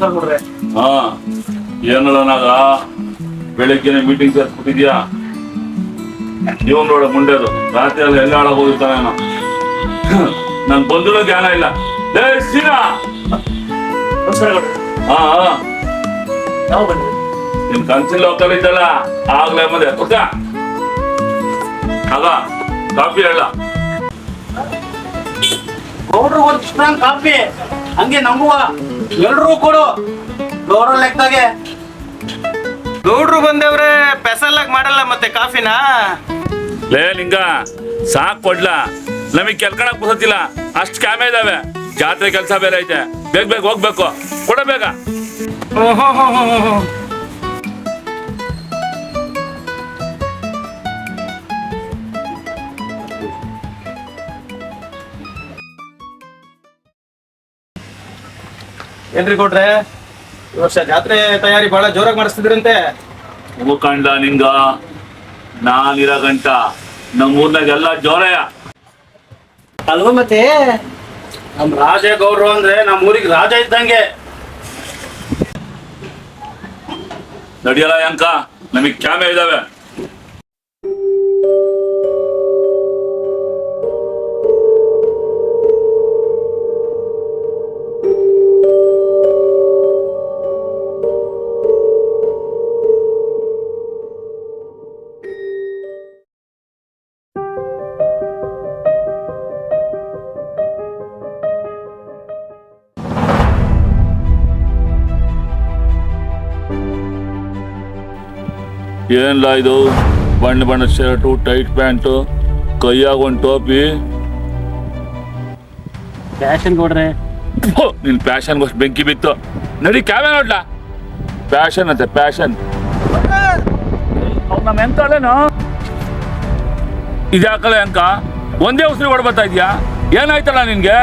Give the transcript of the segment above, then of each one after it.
ನಮಸ್ಕಾರ ಕೊಡ್ರೆ. ಹಾ ಏನಲ್ಲನಾಗ ಬೆಳಿಗ್ಗೆ ಮೀಟಿಂಗ್ ಸೇರ್ಸ್ಬಿಟ್ಟಿದ್ಯಾ? ನೀವು ನೋಡ ಮುಂಡೆದು ರಾತ್ರಿ ಎಲ್ಲ ಎಲ್ಲ ಹಾಳಾಗೋಗಿರ್ತಾನೆ. ನನ್ ಬಂಧುನ ಜ್ಞಾನ ಇಲ್ಲ. ನಮಸ್ಕಾರ ಕೊಡ್ರೆ. ಹಾ ಯಾವ ಬಂದ್ರಿ? ನಿನ್ ಕನ್ಸಿಲ್ ಹೋಗ್ತಾ ಇದ್ದಲ್ಲ ಆಗ್ಲೇ ಮದೆ ಕೊಟ್ಟ ಆಗ ಕಾಫಿ ಹೇಳ. ಗೌಡ್ರು ಒಂದು ಕಾಫಿ ಹಂಗೆ ನಂಗುವ ಎಲ್ರೂ ಕೊಡು ಗೌಡ್ರ ಲೆಕ್ಕಾಗೆ. ಗೌಡ್ರು ಬಂದೇವ್ರೆ, ಸ್ಪೆಷಲ್ ಆಗಿ ಮಾಡಲ್ಲ ಮತ್ತೆ ಕಾಫಿನ? ಲೇ ಲಿಂಗ ಸಾಕ್ ಕೊಡ್ಲಾ, ನಮಗ್ ಕೆಲ್ಕಣಕ್ ಬಸತ್ತಿಲ್ಲ, ಅಷ್ಟ್ ಕ್ಯಾಮೆ ಇದಾವೆ. ಜಾತ್ರೆ ಕೆಲ್ಸ ಬೇರೆ ಐತೆ, ಬೇಗ ಬೇಗ ಹೋಗ್ಬೇಕು, ಕೊಡ ಬೇಗ. ಏನ್ರಿ ಕೊಟ್ರೆ, ಈ ವರ್ಷ ಜಾತ್ರೆ ತಯಾರಿ ಬಹಳ ಜೋರಾಗಿ ಮಾಡಿಸ್ತಿದ್ರಂತೆ. ಮುಖಂಡ ನಿಂಗ ನಾನಿರ ಗಂಟ ನಮ್ಮೂರ್ನಾಗೆಲ್ಲ ಜೋರಯ್ಯ. ಅಲ್ವ ಮತ್ತೆ ನಮ್ ರಾಜೇಗೌಡ್ರು ಅಂದ್ರೆ ನಮ್ಮ ಊರಿಗೆ ರಾಜ ಇದ್ದಂಗೆ. ನಡಿಯಲ್ಲ ಯಂಕ, ನಮಗ್ ಕ್ಯಾಮೆ ಇದಾವೆ. ಏನ್ಲ ಇದು? ಬಣ್ಣ ಬಣ್ಣ ಶರ್ಟು, ಟೈಟ್ ಪ್ಯಾಂಟು, ಕೈಯಾಗ ಒಂದು ಟೋಪಿ. ಫ್ಯಾಷನ್ ಕೊಡ್ರೆ. ನಿನ್ ಪ್ಯಾಷನ್ ಅಷ್ಟು ಬೆಂಕಿ ಬಿತ್ತು. ನಡಿ ಕ್ಯಾಮೆ ನೋಡ್ಲಾ. ಪ್ಯಾಷನ್ ಅಂತೆ ಪ್ಯಾಷನ್. ನಮ್ಮ ಎಂತಲೇನು ಇದ್ಯಾಕಲ್ಲ ಅಂಕ ಒಂದೇ ಉಸಿರು ಹೊಡ್ಬರ್ತಾ ಇದ್ಯಾ? ಏನಾಯ್ತಲ್ಲ ನಿನ್ಗೆ?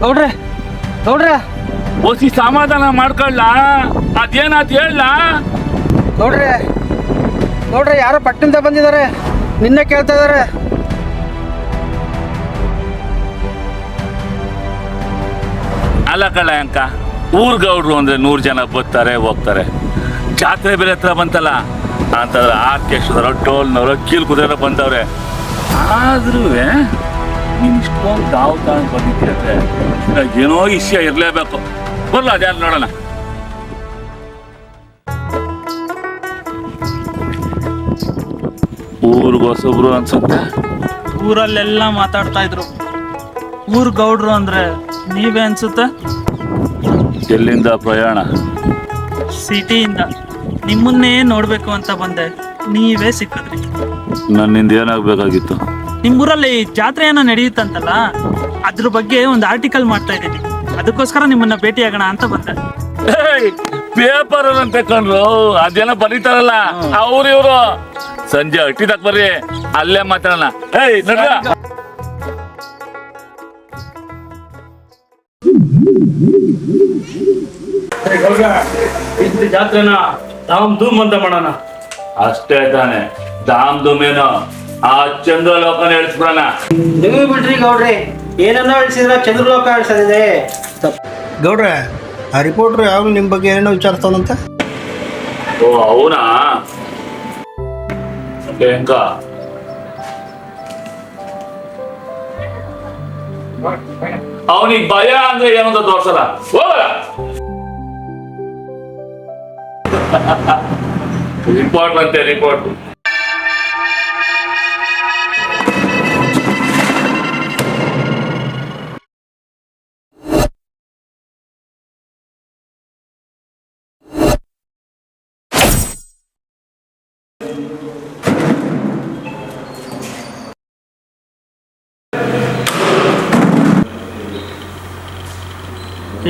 ಗೌಡ್ರೆ ಗೌಡ್ರೆ ಓಸಿ ಸಮಾಧಾನ ಮಾಡ್ಕೊಳ್ಳ. ಅದೇನಾತ್ ಹೇಳ. ಗೌಡ್ರೆ ಗೌಡ್ರೆ ಯಾರೋ ಪಟ್ಟಣದಿಂದ ಬಂದಿದ್ದಾರೆ, ನಿನ್ನೆ ಕೇಳ್ತಾ ಇದಾರೆ. ಅಲ್ಲ ಕಳ್ಳ ಅಂಕ, ಊರ್ಗೌಡ್ರು ಅಂದ್ರೆ 100 ಜನ ಬರ್ತಾರೆ ಹೋಗ್ತಾರೆ. ಜಾತ್ರೆ ಬೇರೆ ಹತ್ರ ಬಂತಲ್ಲ ಅಂತಂದ್ರೆ ಆರ್ಕೆಸ್ಟ್ರದವರು, ಟೋಲ್ನವರು, ಕೀಲ್ ಕುದುರೆ ಬಂದವ್ರೆ. ಆದ್ರೂ ನೀನ್ ಇಷ್ಟೊಂದು ತಾವು ತಾನು ಬಂದಿದ್ದೆ, ಏನೋ ವಿಷಯ ಇರ್ಲೇಬೇಕು. ಬರ್ಲ ಅದ್ಯಾರು ನೋಡೋಣ. ಊರ್ಗ್ ಹೊಸಬ್ರು ಅನ್ಸುತ್ತೆ. ಊರಲ್ಲೆಲ್ಲ ಮಾತಾಡ್ತಾ ಇದ್ರು. ಊರ್ ಗೌಡ್ರು ಅಂದ್ರೆ ನೀವೇ ಅನ್ಸುತ್ತೆ. ಎಲ್ಲಿಂದ ಪ್ರಯಾಣ? ಸಿಟಿಯಿಂದ. ನಿಮ್ಮನ್ನೇ ನೋಡ್ಬೇಕು ಅಂತ ಬಂದೆ, ನೀವೇ ಸಿಕ್ಕಿದ್ರಿ. ನನ್ನಿಂದ ಏನಾಗ್ಬೇಕಾಗಿತ್ತು? ನಿಮ್ಮೂರಲ್ಲಿ ಜಾತ್ರೆ ಏನೋ ನಡೆಯುತ್ತಂತಲ್ಲ, ಅದ್ರ ಬಗ್ಗೆ ಒಂದು ಆರ್ಟಿಕಲ್ ಮಾಡ್ತಾ ಇದ್ದೀನಿ. ಅದಕ್ಕೋಸ್ಕರ ನಿಮ್ಮನ್ನ ಭೇಟಿಯಾಗೋಣ ಅಂತ ಬಂದೆ. ಪೇಪರ್ ಅಂತ ಕಂಡ್ರು ಅದೇನೋ ಬರೀತಾರಲ್ಲ ಅವ್ರು ಇವ್ರು. ಸಂಜೆ ಅಟ್ಟಿ ತಕ್ ಬರ್ರಿ, ಅಲ್ಲೇ ಮಾತಾಡೋಣ. ನೋಡ್ರ ಜಾತ್ರೆನ ಧಾಮ್ ಧೂಮ್ ಅಂತ ಮಾಡೋಣ. ಅಷ್ಟೇ ತಾನೆ, ಧಾಮ್ ಧೂಮೇನೋ ಆ ಚಂದ್ರಲೋಕನ ಹೇಳ್ಸ್ಬಿಡೋಣ. ನೀವು ಬಿಡ್ರಿ ಗೌಡ್ರಿ, ಏನನ್ನೋ ಹೇಳ್ಸಿದ್ರ ಚಂದ್ರಲೋಕ ಹೇಳ್ಸದಿದೆ. ಗೌಡ್ರೆ, ಆ ರಿಪೋರ್ಟ್ರು ಯಾವಾಗಲೂ ನಿಮ್ಮ ಬಗ್ಗೆ ಏನೇನೋ ವಿಚಾರಿಸ್ತಾನಂತೆ. ಓ ಅವನಾ? ಹೆಂಗ ಅವನಿಗೆ ಭಯ ಅಂದ್ರೆ ಏನಂತ ತೋರ್ಸಲ್ಲ. ಹೋಗಲ್ಲ. ರಿಪೋರ್ಟ್ ಅಂತೆ ರಿಪೋರ್ಟ್.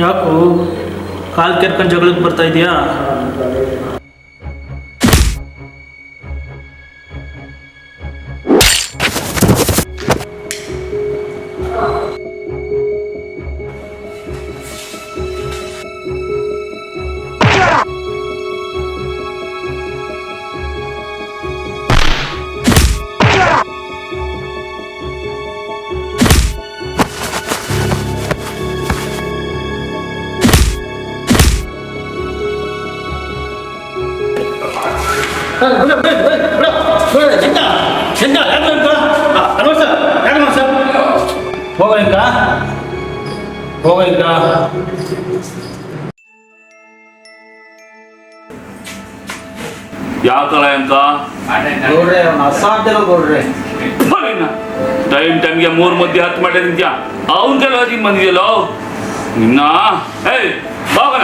ಯಾಕೋ ಕಾಲ್ ಕೆರ್ಕೊಂಡು ಜಗಳಕ್ಕೆ ಬರ್ತಾ ಇದೆಯಾ? ಯಾಕಲ್ಲ ಅಂತ ಗೌಡ್ರೆ ಅವ್ನು ಅಸಾಧ್ಯನ ಗೌಡ್ರೆ. ಟೈಮ್ಗೆ 3 ಮಧ್ಯೆ 10 ಮಾಡಿ ನಿಂತ್ಯಾ ಅವನ ಕೈಲಿ ಹೋಗಿ ಬಂದಿದೆಯಲ್ಲೋ ಇನ್ನ ಏಯ್ ಹೋಗೋಣ.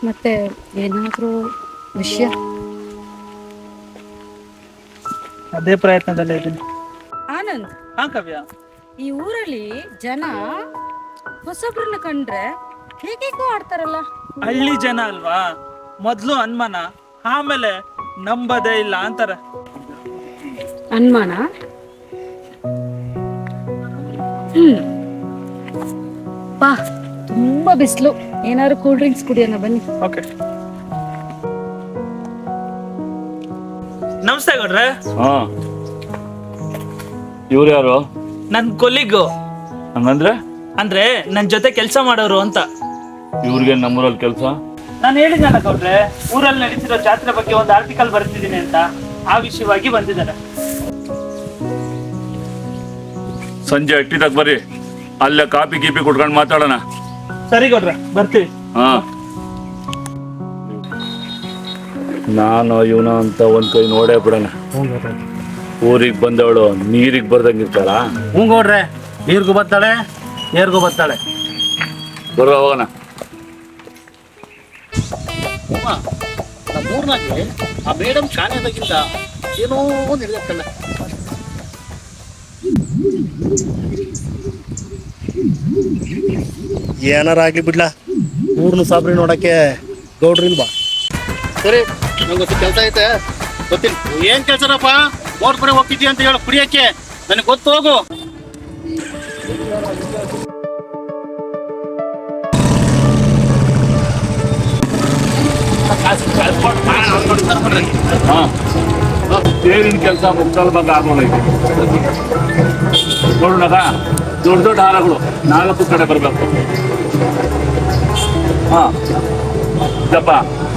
ಮತ್ತೆ ಏನಾದ್ರೂ ವಿಷಯ? ಅದೇ ಪ್ರಯತ್ನದಲ್ಲೇ ಇದ್ದೀನಿ. ಆನಂದ್, ಹಾ ಕಾವ್ಯ, ಈ ಊರಲ್ಲಿ ಜನ ಹೊಸೊಬ್ರನ್ನ ಕಂಡ್ರೆ ಹೇಗೇಗೋ ಆಡ್ತಾರಲ್ಲ. ಹಳ್ಳಿ ಜನ ಅಲ್ವಾ, ಮೊದ್ಲು ಅನುಮಾನ, ಆಮೇಲೆ ನಂಬದೇ ಇಲ್ಲ ಅಂತಾರೆ. ಅನುಮಾನ? ಬಾ, ತುಂಬಾ ಬಿಸಿಲು, ಏನಾದ್ರು ಕೂಲ್ ಡ್ರಿಂಕ್ಸ್ ಕುಡಿಯೋಣ ಬನ್ನಿ. ಓಕೆ. ನಮಸ್ತೆ ಗೌಡ್ರೆ. ಹಾ, ಇವ್ರು ಯಾರು? ನನ್ ಕೊಲ್ಲಿಗು, ಹಂಗಂದ್ರೆ ಅಂದ್ರೆ ನನ್ ಜೊತೆ ಕೆಲಸ ಮಾಡೋರು ಅಂತ. ಇವ್ರಿಗೆ ನಮ್ಮೂರಲ್ಲಿ ಕೆಲಸ? ನಾನು ಹೇಳಿದ್ನಲ್ಲ ಗೌಡ್ರೆ, ಊರಲ್ಲಿ ನಡೀತಿರೋ ಜಾತ್ರೆ ಬಗ್ಗೆ ಒಂದು ಆರ್ಟಿಕಲ್ ಬರ್ತಿದ್ದೀನಿ ಅಂತ, ಆ ವಿಷಯವಾಗಿ ಬಂದಿದ್ದಾರೆ. ಸಂಜೆ ಅಟ್ಟಿದಾಗ ಬರ್ರಿ, ಅಲ್ಲೇ ಕಾಪಿ ಗೀಪಿ ಕುಟ್ಕೊಂಡು ಮಾತಾಡೋಣ. ಸರಿ ಗೌಡ್ರೆ, ಬರ್ತೀವಿ. ಹಾ, ನಾನು ಇವನ ಅಂತ ಒಂದ್ ಕೈ ನೋಡೇ ಬಿಡೋಣ. ಊರಿಗೆ ಬಂದವಳು ನೀರಿಗೆ ಬರ್ದಂಗಿರ್ತಾಳ. ಹ್ಞೂ ಗೌಡ್ರೆ, ನೀರ್ಗೂ ಬರ್ತಾಳೆ ಏರ್ಗೂ ಬರ್ತಾಳೆ. ಬರೋ ಹೋಗೋಣ. ನಮ್ಮೂರ್ನಾಗೆ ಆ ಮೇಡಮ್ ಶಾಣೆದಾಗಿಂದ ಏನೋ ಒಂದು ಹಿಡಿದತ್ತಲ್ಲ. ಏನಾರ ಆಗ್ಲಿ ಬಿಡ್ಲಾ, ಊರ್ನ ಸಾಬ್ರಿ ನೋಡಕ್ಕೆ ಗೌಡ್ರು ಇಲ್ವಾ? ಸರಿ, ನಂಗೊತ್ತು ಕೆಲಸ ಐತೆ, ಗೊತ್ತಿಲ್ಲ. ಏನ್ ಕೆಲ್ಸನಪ್ಪ? ಮೋರ್ ಕಡೆ ಹೋಗ್ತಿದ್ದಿ ಅಂತ ಹೇಳು ಕುಡಿಯಕ್ಕೆ, ನನಗೆ ಗೊತ್ತು, ಹೋಗು. ಹಾ, ಏನಿನ ಕೆಲಸ ಮುಕ್ಕಾಲ್ ಭಾಗ ಆಗೋಣೈತೆ. ನೋಡೋಣ, ದೊಡ್ಡ ದೊಡ್ಡ ಹಾರಗಳು 4 ಕಡೆ ಬರಬೇಕು. ಹಾ, ಇದಪ್ಪ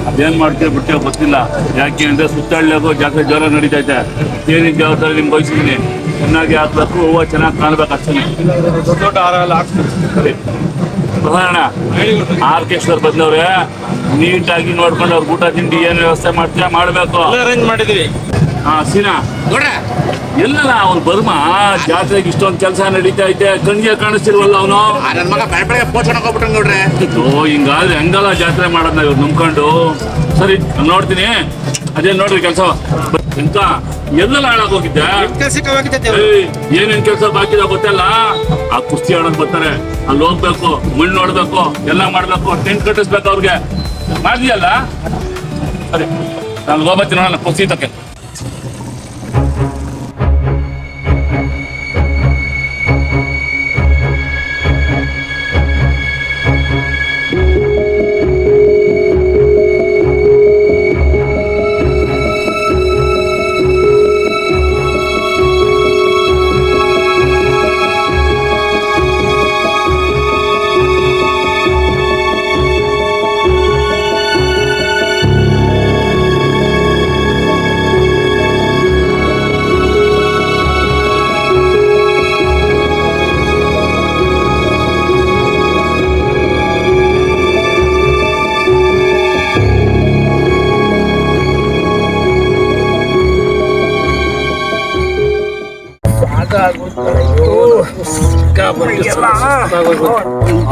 ಅದೇನ್ ಮಾಡ್ತೀವಿ ಬಿಡ್ತೀವಿ ಗೊತ್ತಿಲ್ಲ. ಯಾಕೆ ಅಂದ್ರೆ ಸುತ್ತಳ್ಳಿಯಾಗೋ ಜಾತ್ರೆ ಜೋರ ನಡೀತೈತೆ. ಏನಿನ ಜವಾಬ್ದಾರಿ ನಿಮ್ಗೆ ವಹಿಸಿದೀನಿ. ಚೆನ್ನಾಗಿ ಹಾಕ್ಬೇಕು, ಹೂವು ಚೆನ್ನಾಗಿ ಕಾಣ್ಬೇಕು ಅಷ್ಟೇ. ದೊಡ್ಡ ದೊಡ್ಡ ಹಾರ ಎಲ್ಲ ಹಾಕ್ತೀವಿ. ಸರಿ, ಪ್ರಧಾನ ಆರ್ಕೆಸ್ಟ್ರಾ ಬಂದವ್ರೆ, ನೀಟಾಗಿ ನೋಡ್ಕೊಂಡು ಅವ್ರ ಊಟ ತಿಂಡಿ ಏನ್ ವ್ಯವಸ್ಥೆ ಮಾಡ್ತೀರಾ ಮಾಡ್ಬೇಕು. ಅರೇಂಜ್ ಮಾಡಿದೀವಿ. ಹಾ, ಸೀನಾ ಎಲ್ಲಲ್ಲ ಅವ್ನು ಬರ್ಮ ಜಾತ್ರೆಗೆ ಇಷ್ಟೊಂದು ಕೆಲಸ ನಡೀತಾ ಐತೆ, ಕಣ್ಗೆ ಕಾಣಿಸ್ತಿಲ್ವಲ್ಲ ಅವನು. ನನ್ನ ಮಗ ಬೆಳಗ್ಗೆ ಪೋಚಣಕ್ಕೆ ಹೋಗ್ಬಿಟ್ಟು ನೋಡ್ರೆ. ಹಿಂಗಾದ್ರೆ ಹೆಂಗಲ್ಲ ಜಾತ್ರೆ ಮಾಡೋದ್ನ ಇವ್ರು ನಂಬ್ಕೊಂಡು. ಸರಿ, ನೋಡ್ತೀನಿ. ಅದೇ ನೋಡ್ರಿ ಕೆಲಸ ಎಂತ ಎಲ್ಲೆಲ್ಲ ಹಾಳಾಗ್ ಹೋಗಿದ್ದೆ. ಏನೇನ್ ಕೆಲಸ ಬಾಕಿ ಇದೆ ಗೊತ್ತಲ್ಲ. ಆ ಕುಸ್ತಿ ಆಡೋದ್ ಬರ್ತಾರೆ, ಅಲ್ಲಿ ಹೋಗ್ಬೇಕು, ಮಣ್ಣು ನೋಡ್ಬೇಕು, ಎಲ್ಲ ಮಾಡ್ಬೇಕು, ಟೆಂಟ್ ಕಟ್ಟಿಸ್ಬೇಕು ಅವ್ರಿಗೆ. ಮಾಡಿದ್ಯಲ್ಲ? ಸರಿ, ನಾನು ಹೋಗ್ಬತ್ತೀನಿ ನೋಡೋಣ ಕುಸ್ತಿ ತಕ್ಕೆ.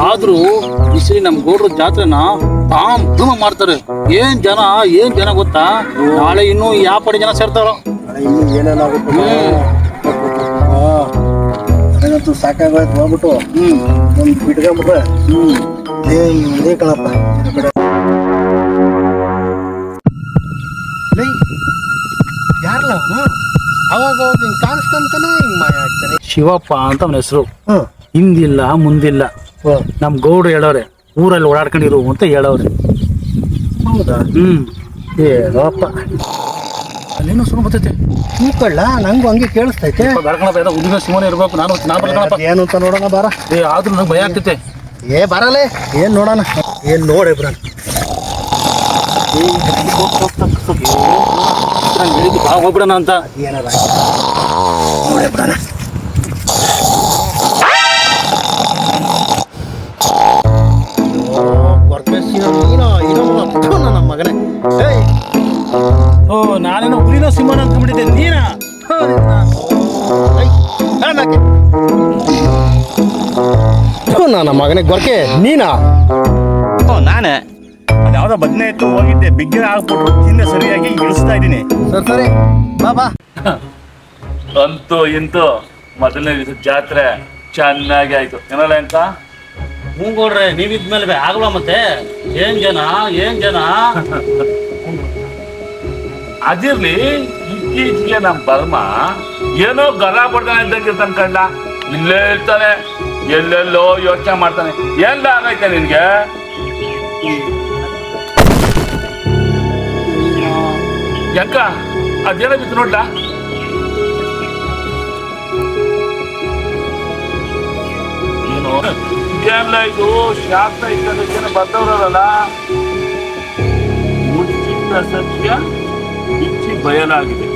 ಆದ್ರೂ ಈ ಸರಿ ನಮ್ ಗೌಡ್ರ ಜಾತ್ರೆನ ತಾಮ್ ಧೂಮ ಮಾಡ್ತಾರೆ. ಏನ್ ಜನ ಗೊತ್ತಾ? ನಾಳೆ ಇನ್ನು ಯಾವ ಪಡೆ ಜನ ಸೇರ್ತಾರೋ. ಇನ್ನು ಏನೇನಾಗುತ್ತೆ ನನಗಂತೂ ಸಾಕಾಗೋಯ್ತು. ಹೋಗ್ಬಿಟ್ಟು ಒಂದು ಬಿಟ್ಕೊಂಡ್ಬಿಟ್ರೆ ಇದೇ ಕಣಪ್ಪ. ಯಾರಲ್ಲ ಅವನು? ಅವಾಗ ಹಿಂಗ್ ಕಾಣಿಸ್ಕೊಂತಾನೆ ಹಿಂಗ್ ಮಾಯ ಆಗ್ತಾನೆ. ಶಿವಪ್ಪ ಅಂತ ಅವನ ಹೆಸರು. ಹ್ಮ್, ಹಿಂದಿಲ್ಲ ಮುಂದಿಲ್ಲ. ನಮ್ ಗೌಡ್ರು ಹೇಳವ್ರೆ, ಊರಲ್ಲಿ ಓಡಾಡ್ಕೊಂಡಿರು ಅಂತ ಹೇಳವ್ರೆ. ಹೌದಾ? ಹ್ಮ್, ಏನೋಪ್ಪ. ಏನೋ ಸುಮ್ಮನೆ ಬರ್ತೈತೆ. ಕೂಕಳ್ಳ ನಂಗೂ ಹಂಗೆ ಕೇಳಿಸ್ತೈತೆ. ಬೆಳಕಣಪ್ಪ ಏನೋ ಹುಲಿನ ಸಿಂಹನೇ ಇರ್ಬೇಕು. ನಾನು ಬರ್ಕಣಪ್ಪ. ಏನು ಅಂತ ನೋಡೋಣ ಬಾರ. ಆದ್ರೂ ನಂಗೆ ಭಯ ಆಗ್ತೈತೆ. ಬರಲೇ ಏನ್ ನೋಡೋಣ. ಏನ್ ನೋಡಿ ಬ್ರನ್ ಹೋಗ್ಬಿಡೋಣ ಅಂತ. ಏನಾರ ನೋಡಿ ಬಿಡೋಣ. ನನ್ನ ಮಗನೇ. ಓ ನಾನೇನೋ ಹುಲಿನ ಸಿಂಹನ ಅಂದ್ಕೊಂಡ್ಬಿಟ್ಟಿದ್ದೆ. ನೀನಾ? ನನ್ನ ಮಗನೇ ಗೊರ್ಕೆ ನೀನಾ? ನಾನೇ ಯಾವ್ದೋ ಬದನೆ ಇತ್ತು ಹೋಗಿದ್ದೆ, ಬಿಗ್ಗೆ ಆಗ್ಬಿಟ್ರು ತಿಂದೆ ಸರಿಯಾಗಿ ಇಳಿಸ್ತಾ ಇದ್ದೀನಿ. ಸರಿ ಬಾ ಬಾ. ಅಂತೂ ಇಂತೂ ಮೊದಲನೇ ದಿವಸ ಜಾತ್ರೆ ಚೆನ್ನಾಗಿ ಆಯ್ತು ಏನಲ್ಲ ಅಂತ. ಹೂಗೋಡ್ರೆ ನೀವಿದ್ಮೇಲೆ ಆಗ್ಲಾ ಮತ್ತೆ. ಏನ್ ಜನ ಏನ್ ಜನ. ಅದಿರ್ಲಿ, ಇತ್ತೀಚೆಗೆ ನಮ್ ಬರ್ಮ ಏನೋ ಗರ ಕೊಡ್ತಾನೆ ಇದ್ದಂಗಿರ್ತಾನೆ ಕಂಡ. ಇಲ್ಲೇ ಇರ್ತಾನೆ, ಎಲ್ಲೆಲ್ಲೋ ಯೋಚನೆ ಮಾಡ್ತಾನೆ. ಎಲ್ಲ ಆಗೈತೆ ನಿನ್ಗೆ? ಯಾಕ ಅದೇನೋ ಬಿತ್ತು ನೋಡ್ಲಾ. ಏನು ಎಲ್ಲ ಇದು ಶಾಸ್ತ್ರ ಇದ್ದದಕ್ಕೆ ಬರ್ದವ್ರಲ್ಲ. ಮುಚ್ಚಿಟ್ಟ ಸತ್ಯ ಬಿಚ್ಚಿ ಬಯಲಾಗಿದೆ.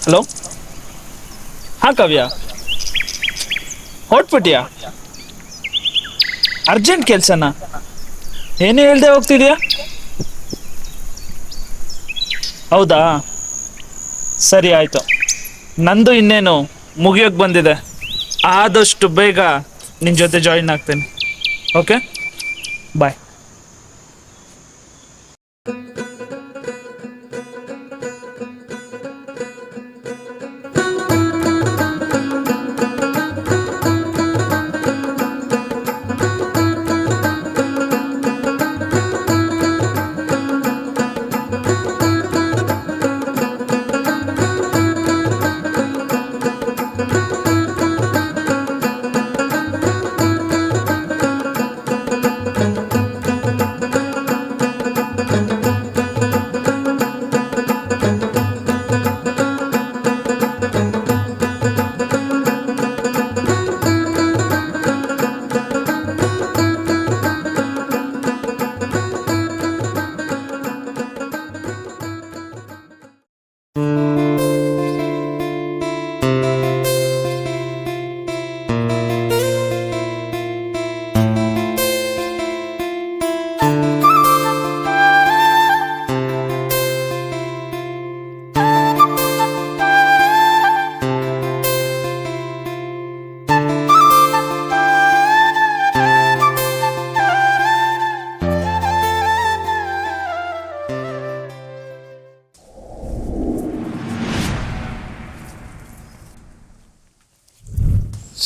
ಹಲೋ, ಹಾ ಕಾವ್ಯ, ಹೊಟ್ಬಿಟ್ಟಿಯಾ? ಅರ್ಜೆಂಟ್ ಕೆಲ್ಸನ? ಏನೇ ಹೇಳ್ದೆ ಹೋಗ್ತಿದ್ಯಾ? ಹೌದಾ, ಸರಿ ಆಯ್ತು. ನಂದು ಇನ್ನೇನು ಮುಗಿಯೋಕೆ ಬಂದಿದೆ. ಆದಷ್ಟು ಬೇಗ ನಿನ್ನ ಜೊತೆ ಜಾಯಿನ್ ಆಗ್ತೇನೆ. ಓಕೆ, ಬಾಯ್.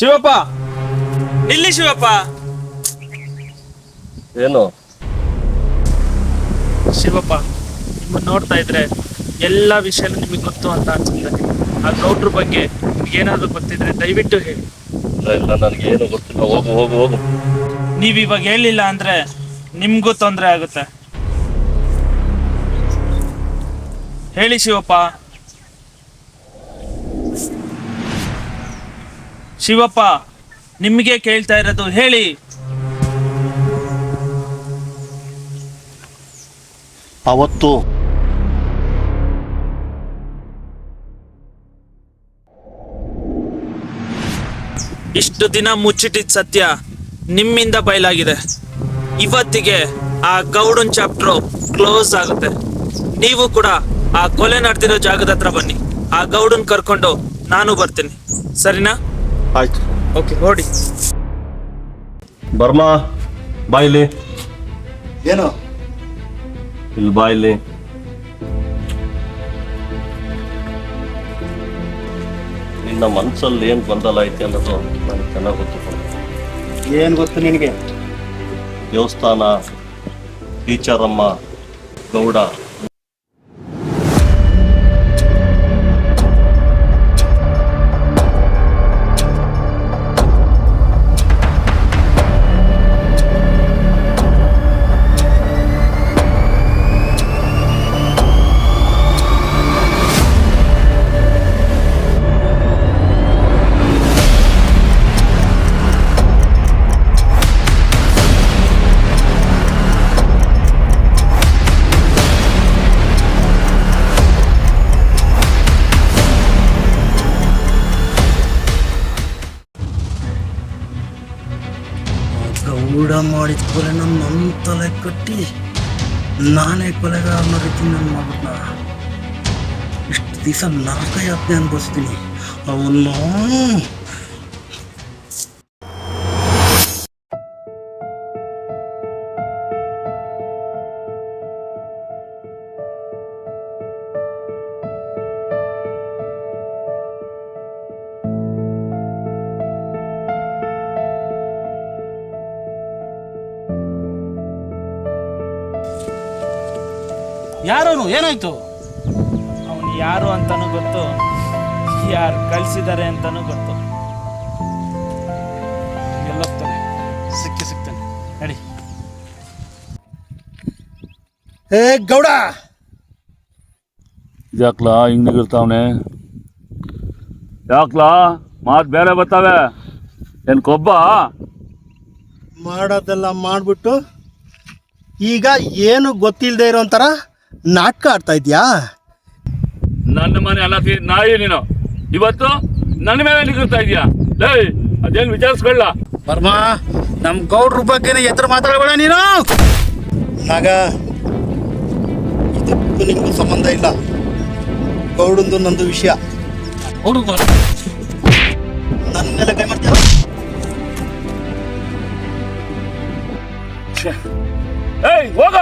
ಶಿವಪ್ಪ, ಇಲ್ಲಿ ಶಿವಪ್ಪ. ಏನು ಶಿವಪ್ಪ, ನಿಮ್ಮನ್ನು ನೋಡ್ತಾ ಇದ್ರೆ ಎಲ್ಲ ವಿಷಯನೂ ನಿಮಗೆ ಗೊತ್ತು ಅಂತ ಅನ್ಸುತ್ತೆ. ಆ ಗೌಡ್ರ ಬಗ್ಗೆ ನಿಮ್ಗೇನಾದ್ರೂ ಗೊತ್ತಿದ್ರೆ ದಯವಿಟ್ಟು ಹೇಳಿ. ಇಲ್ಲ, ನನಗೇನು ಗೊತ್ತಿಲ್ಲ. ಹೋಗು ಹೋಗು ಹೋಗು. ನೀವು ಇವಾಗ ಹೇಳಿಲ್ಲ ಅಂದ್ರೆ ನಿಮ್ಗೂ ತೊಂದರೆ ಆಗುತ್ತೆ. ಹೇಳಿ ಶಿವಪ್ಪ. ಶಿವಪ್ಪ, ನಿಮಗೆ ಕೇಳ್ತಾ ಇರೋದು, ಹೇಳಿ. ಅವತ್ತು ಇಷ್ಟು ದಿನ ಮುಚ್ಚಿಟ್ಟಿದ್ದ ಸತ್ಯ ನಿಮ್ಮಿಂದ ಬಯಲಾಗಿದೆ. ಇವತ್ತಿಗೆ ಆ ಗೌಡನ್ ಚಾಪ್ಟರ್ ಕ್ಲೋಸ್ ಆಗುತ್ತೆ. ನೀವು ಕೂಡ ಆ ಕೊಲೆ ನಡೆದಿರೋ ಜಾಗದ ಹತ್ರ ಬನ್ನಿ. ಆ ಗೌಡನ್ ಕರ್ಕೊಂಡು ನಾನು ಬರ್ತೀನಿ, ಸರಿನಾ? ಆಯ್ತು. ಓಕೆ, ಹೊಡಿ. ಬರ್ಮಾ, ಬಾಯಿಲಿ. ಏನು ಇಲ್ಲಿ ಬಾಯಿಲಿ. ನಿನ್ ನಿನ್ನ ಮನಸ್ಸಲ್ಲಿ ಏನು ಗೊಂದಲ ಐತೆ ಅನ್ನೋದು ನನಗೆ ಚೆನ್ನಾಗಿ ಗೊತ್ತು. ಏನು ಗೊತ್ತು ನಿನಗೆ? ದೇವಸ್ಥಾನ, ಟೀಚರಮ್ಮ, ಗೌಡ, ಗೌಡ ಮಾಡಿದ ಕೊಲೆ ನನ್ನ ತಲೆ ಕಟ್ಟಿ ನಾನೇ ಕೊಲೆಗಾರನ ರೀತಿ ನನ್ನ ಮಗನ ಇಷ್ಟು ದಿವಸ ನರಕ ಯಾತನೆ ಅನ್ಭವಿಸ್ತೀನಿ. ಅವನು ಯಾರವನು? ಏನಾಯ್ತು? ಅವನು ಯಾರು ಅಂತಾನು ಗೊತ್ತು, ಯಾರು ಕಳ್ಸಿದ್ದಾರೆ ಅಂತಾನು ಗೊತ್ತು. ಎಲ್ಲೋಗ್ತಾನೆ? ಸಿಗ್ತಾನೆ ನಡಿ. ಏ ಗೌಡ, ಯಾಕ್ಲಾ ಹಿಂಗಿರ್ತಾವನೆ? ಯಾಕ್ಲಾ ಮಾತು ಬೇರೆ ಬರ್ತಾವೆ? ಏನು ಕೊಬ್ಬ? ಮಾಡೋದೆಲ್ಲ ಮಾಡಿಬಿಟ್ಟು ಈಗ ಏನು ಗೊತ್ತಿಲ್ಲದೆ ಇರೋ ಒಂಥರ ನಾಟಕ ಆಡ್ತಾ ಇದೆಯಾ? ನನ್ನ ಮನೆ ಅಲ್ಲ ನಾಯಿ ನೀನು, ಇವತ್ತು ನನ್ನ ಮೇಲೆ ನಿಗಿರ್ತಾ ಇದೀಯಾ? ಲೇ ಅದೇನು ವಿಚಾರಿಸ್ಕೊಳ್ಳ. ವರ್ಮ, ನಮ್ಮ ಗೌಡ್ರ ಬಗ್ಗೆನೇ ಎತ್ತರ ಮಾತಾಡಬೇಡ ನೀನು. ನಾಗ, ಇದಕ್ಕೂ ನಿಮಗೂ ಸಂಬಂಧ ಇಲ್ಲ. ಗೌಡಂದು ನಂದು ವಿಷಯ. ಹುಡುಗ ನನ್ನ ಮೇಲೆ ಕೈ ಮಾಡ್ತೀಯ? ಏಯ್ ಹೋಗ.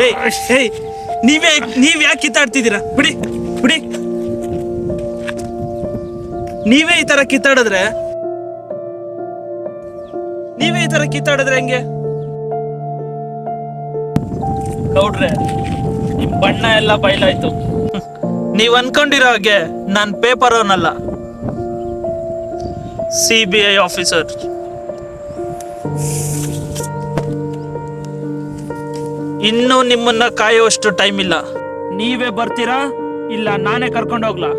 ಏಯ್ ನೀವ್ ಯಾಕೆ ಕಿತ್ತಾಡ್ತಿದ್ದೀರಾ? ಬಿಡಿ ಬಿಡಿ. ನೀವೇ ಈ ತರ ಕಿತ್ತಾಡಿದ್ರೆ ಹೆಂಗೆ? ಗೌಡ್ರೆ, ನಿಮ್ ಬಣ್ಣ ಎಲ್ಲ ಬಯಲಾಯ್ತು. ನೀವ್ ಅನ್ಕೊಂಡಿರೋ ಹಾಗೆ ನಾನ್ ಪೇಪರ್ ಅವನಲ್ಲ, CBI ಆಫೀಸರ್. ಇನ್ನೂ ನಿಮ್ಮನ್ನ ಕಾಯುವಷ್ಟು ಟೈಮ್ ಇಲ್ಲ. ನೀವೇ ಬರ್ತೀರಾ ಇಲ್ಲ ನಾನೇ ಕರ್ಕೊಂಡೋಗ್ಲಾ?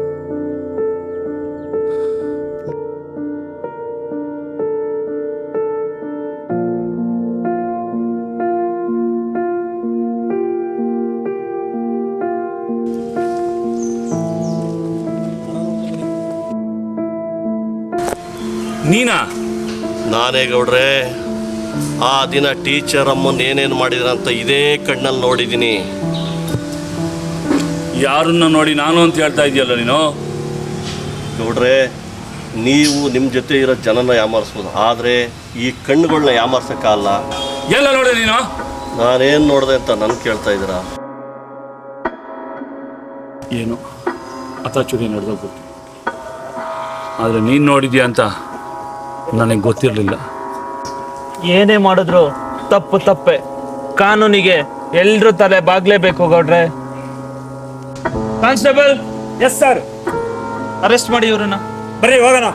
ನೀನಾ? ನಾನೇ ಗೌಡ್ರೆ. ಆ ದಿನ ಟೀಚರ್ ಅಮ್ಮನ್ ಏನೇನು ಮಾಡಿದ್ರಂತ ಇದೇ ಕಣ್ಣಲ್ಲಿ ನೋಡಿದ್ದೀನಿ. ಯಾರನ್ನ ನೋಡಿ ನಾನು ಅಂತ ಹೇಳ್ತಾ ಇದೆಯಲ್ಲ ನೀನು? ಗೌಡ್ರೆ, ನೀವು ನಿಮ್ಮ ಜೊತೆ ಇರೋ ಜನನ ಯಾಮಾರಿಸ್ಬೋದು, ಆದರೆ ಈ ಕಣ್ಣುಗಳನ್ನ ಯಾಮಾರ್ಸಕ್ಕಲ್ಲ. ಎಲ್ಲ ನೋಡೆ ನೀನು? ನಾನೇನು ನೋಡಿದೆ ಅಂತ ನನ್ ಕೇಳ್ತಾ ಇದ್ದೀರಾ? ಏನು ಅಥಚುರಿ ನಡೆದೋಗ್ಬಿಟ್ಟು, ಆದರೆ ನೀನು ನೋಡಿದ್ಯಾ ಅಂತ ನನಗೆ ಗೊತ್ತಿರಲಿಲ್ಲ. ಏನೇ ಮಾಡಿದ್ರು ತಪ್ಪು ತಪ್ಪೆ. ಕಾನೂನಿಗೆ ಎಲ್ರೂ ತಲೆ ಬಾಗ್ಲೇಬೇಕು ಗೌಡ್ರೆ. ಕಾನ್ಸ್ಟೇಬಲ್. Yes sir. ಅರೆಸ್ಟ್ ಮಾಡಿ ಇವ್ರನ್ನ. ಬರ್ರಿ ಹೋಗೋಣ.